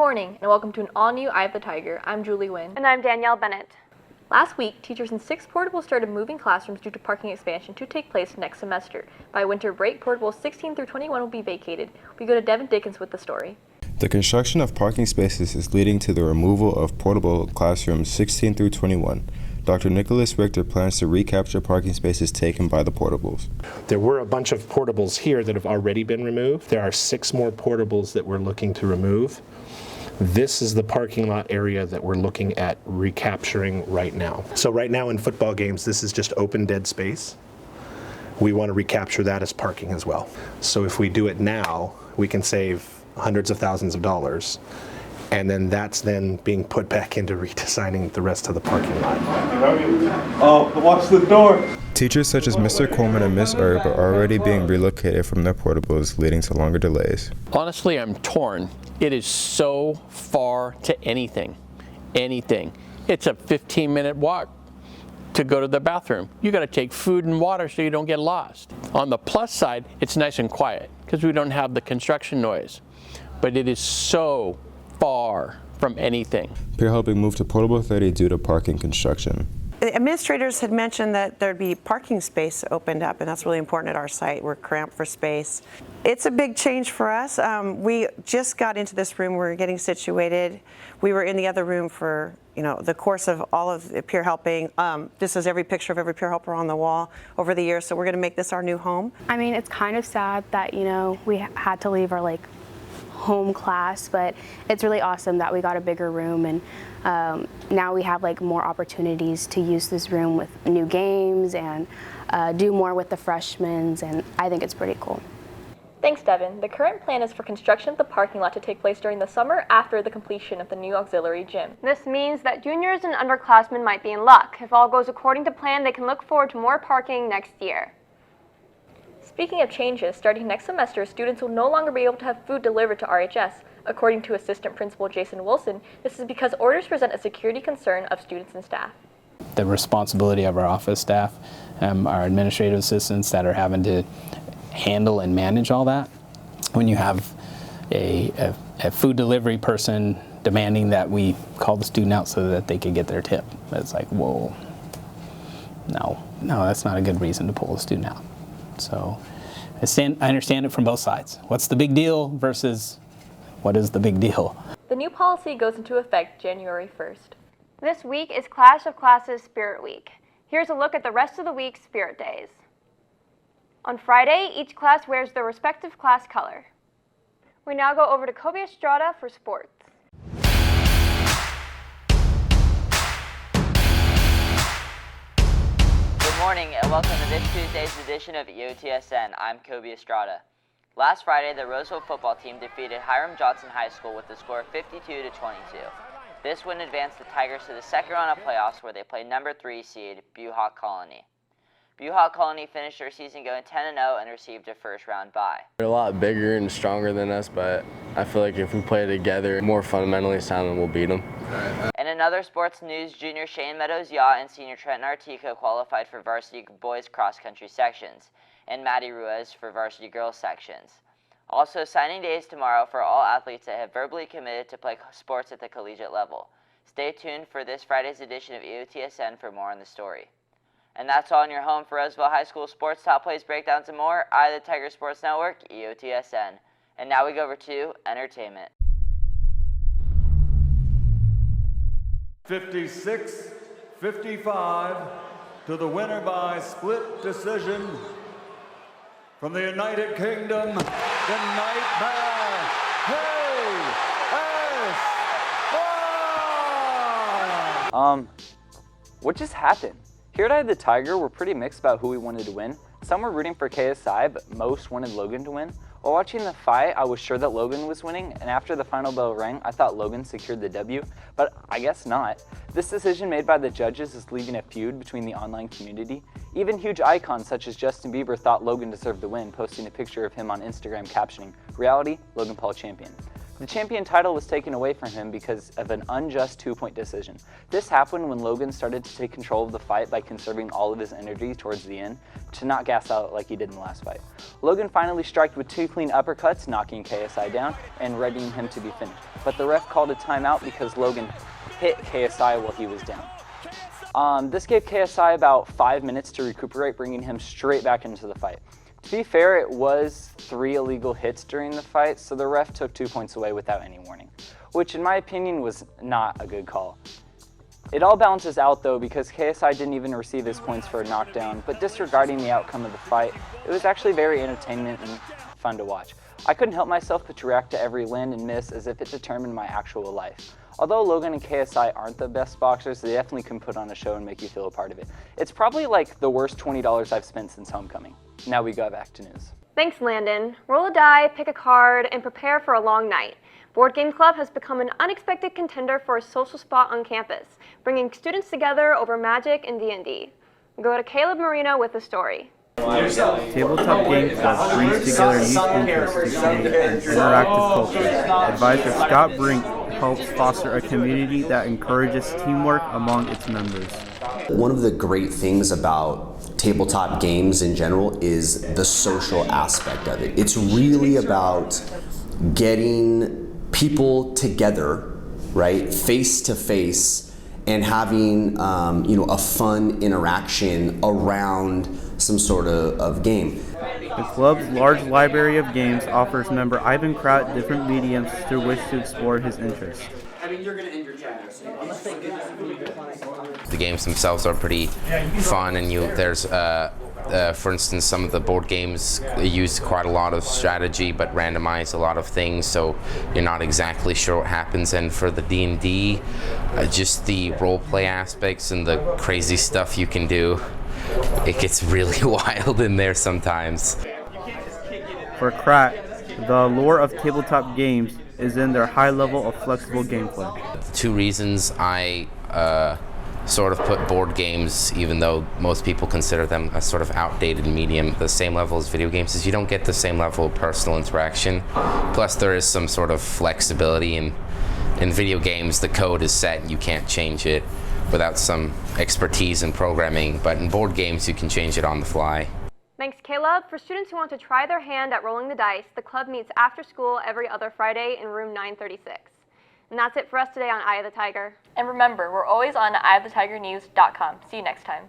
morning, and welcome to an all-new Eye of the Tiger. I'm Julie Wynn. And I'm Danielle Bennett. Last week, teachers in 6 portables started moving classrooms due to parking expansion to take place next semester. By winter break, portables 16 through 21 will be vacated. We go to Devin Dickens with the story. The construction of parking spaces is leading to the removal of portable classrooms 16 through 21. Dr. Nicholas Richter plans to recapture parking spaces taken by the portables. There were a bunch of portables here that have already been removed. There are 6 more portables that we're looking to remove. This is the parking lot area that we're looking at recapturing right now. So right now in football games, this is just open dead space. We want to recapture that as parking as well. So if we do it now, we can save hundreds of thousands of dollars. And then that's then being put back into redesigning the rest of the parking lot. Oh, watch the door. Teachers such as Mr. Coleman and Ms. Erb are already being relocated from their portables, leading to longer delays. Honestly, I'm torn. It is so far to anything. It's a 15-minute walk to go to the bathroom. You got to take food and water so you don't get lost. On the plus side, it's nice and quiet because we don't have the construction noise. But it is so far from anything. Peer helping moved to Portable 30 due to parking construction. The administrators had mentioned that there'd be parking space opened up, and that's really important at our site. We're cramped for space. It's a big change for us. We just got into this room. We're getting situated. We were in the other room for the course of all of the peer helping. This is every picture of every peer helper on the wall over the years, so we're going to make this our new home. I mean, it's kind of sad that, we had to leave our home class, but it's really awesome that we got a bigger room, and now we have more opportunities to use this room with new games and do more with the freshmen, and I think it's pretty cool. Thanks, Devin. The current plan is for construction of the parking lot to take place during the summer after the completion of the new auxiliary gym. This means that juniors and underclassmen might be in luck. If all goes according to plan, they can look forward to more parking next year. Speaking of changes, starting next semester, students will no longer be able to have food delivered to RHS. According to Assistant Principal Jason Wilson, this is because orders present a security concern of students and staff. The responsibility of our office staff, our administrative assistants that are having to handle and manage all that. When you have a food delivery person demanding that we call the student out so that they could get their tip, it's like, whoa, no, that's not a good reason to pull a student out. So I understand it from both sides. What's the big deal versus what is the big deal? The new policy goes into effect January 1st. This week is Clash of Classes Spirit Week. Here's a look at the rest of the week's Spirit Days. On Friday, each class wears their respective class color. We now go over to Kobe Estrada for sports. Good morning and welcome to this Tuesday's edition of EOTSN. I'm Kobe Estrada. Last Friday, the Roseville football team defeated Hiram Johnson High School with a score of 52-22. This win advanced the Tigers to the second round of playoffs where they play number 3 seed Buhawk Colony. Buhawk Colony finished their season going 10-0 and received a first-round bye. They're a lot bigger and stronger than us, but I feel like if we play together more fundamentally sound, we'll beat them. In another sports news, junior Shane Meadows-Yaw and senior Trenton Artico qualified for varsity boys cross-country sections, and Maddie Ruiz for varsity girls sections. Also, signing day is tomorrow for all athletes that have verbally committed to play sports at the collegiate level. Stay tuned for this Friday's edition of EOTSN for more on the story. And that's all in your home for Roseville High School sports, top plays, breakdowns, and more. The Tiger Sports Network, EOTSN. And now we go over to entertainment. 56-55 to the winner by split decision from the United Kingdom, the Nightmare, KS1. What just happened? Here at Eye of the Tiger, we're pretty mixed about who we wanted to win. Some were rooting for KSI, but most wanted Logan to win. While watching the fight, I was sure that Logan was winning, and after the final bell rang, I thought Logan secured the W, but I guess not. This decision made by the judges is leaving a feud between the online community. Even huge icons such as Justin Bieber thought Logan deserved the win, posting a picture of him on Instagram captioning, "Reality, Logan Paul champion." The champion title was taken away from him because of an unjust 2-point decision. This happened when Logan started to take control of the fight by conserving all of his energy towards the end to not gas out like he did in the last fight. Logan finally struck with 2 clean uppercuts, knocking KSI down and readying him to be finished. But the ref called a timeout because Logan hit KSI while he was down. This gave KSI about 5 minutes to recuperate, bringing him straight back into the fight. To be fair, it was 3 illegal hits during the fight, so the ref took 2 points away without any warning, which in my opinion was not a good call. It all balances out though because KSI didn't even receive his points for a knockdown, but disregarding the outcome of the fight, it was actually very entertaining and fun to watch. I couldn't help myself but to react to every land and miss as if it determined my actual life. Although Logan and KSI aren't the best boxers, they definitely can put on a show and make you feel a part of it. It's probably like the worst $20 I've spent since homecoming. Now we go back to news. Thanks, Landon. Roll a die, pick a card, and prepare for a long night. Board Game Club has become an unexpected contender for a social spot on campus, bringing students together over Magic and D&D. Go to Caleb Marino with the story. Tabletop Game Club brings together youth interests to create an interactive culture. Advisor Scott Brink helps foster a community that encourages teamwork among its members. One of the great things about tabletop games in general is the social aspect of it. It's really about getting people together, right, face to face, and having a fun interaction around some sort of game. The club's large library of games offers member Ivan Kraut different mediums through which to explore his interests. The games themselves are pretty fun, and there's for instance, some of the board games use quite a lot of strategy but randomize a lot of things, so you're not exactly sure what happens. And for the D&D, just the role play aspects and the crazy stuff you can do, it gets really wild in there sometimes. For Kraut, the allure of tabletop games is in their high level of flexible gameplay. 2 reasons I sort of put board games, even though most people consider them a sort of outdated medium, the same level as video games, is you don't get the same level of personal interaction. Plus there is some sort of flexibility in video games. The code is set and you can't change it without some expertise in programming, but in board games you can change it on the fly. Thanks, Caleb. For students who want to try their hand at rolling the dice, the club meets after school every other Friday in room 936. And that's it for us today on Eye of the Tiger. And remember, we're always on eyeofthetigernews.com. See you next time.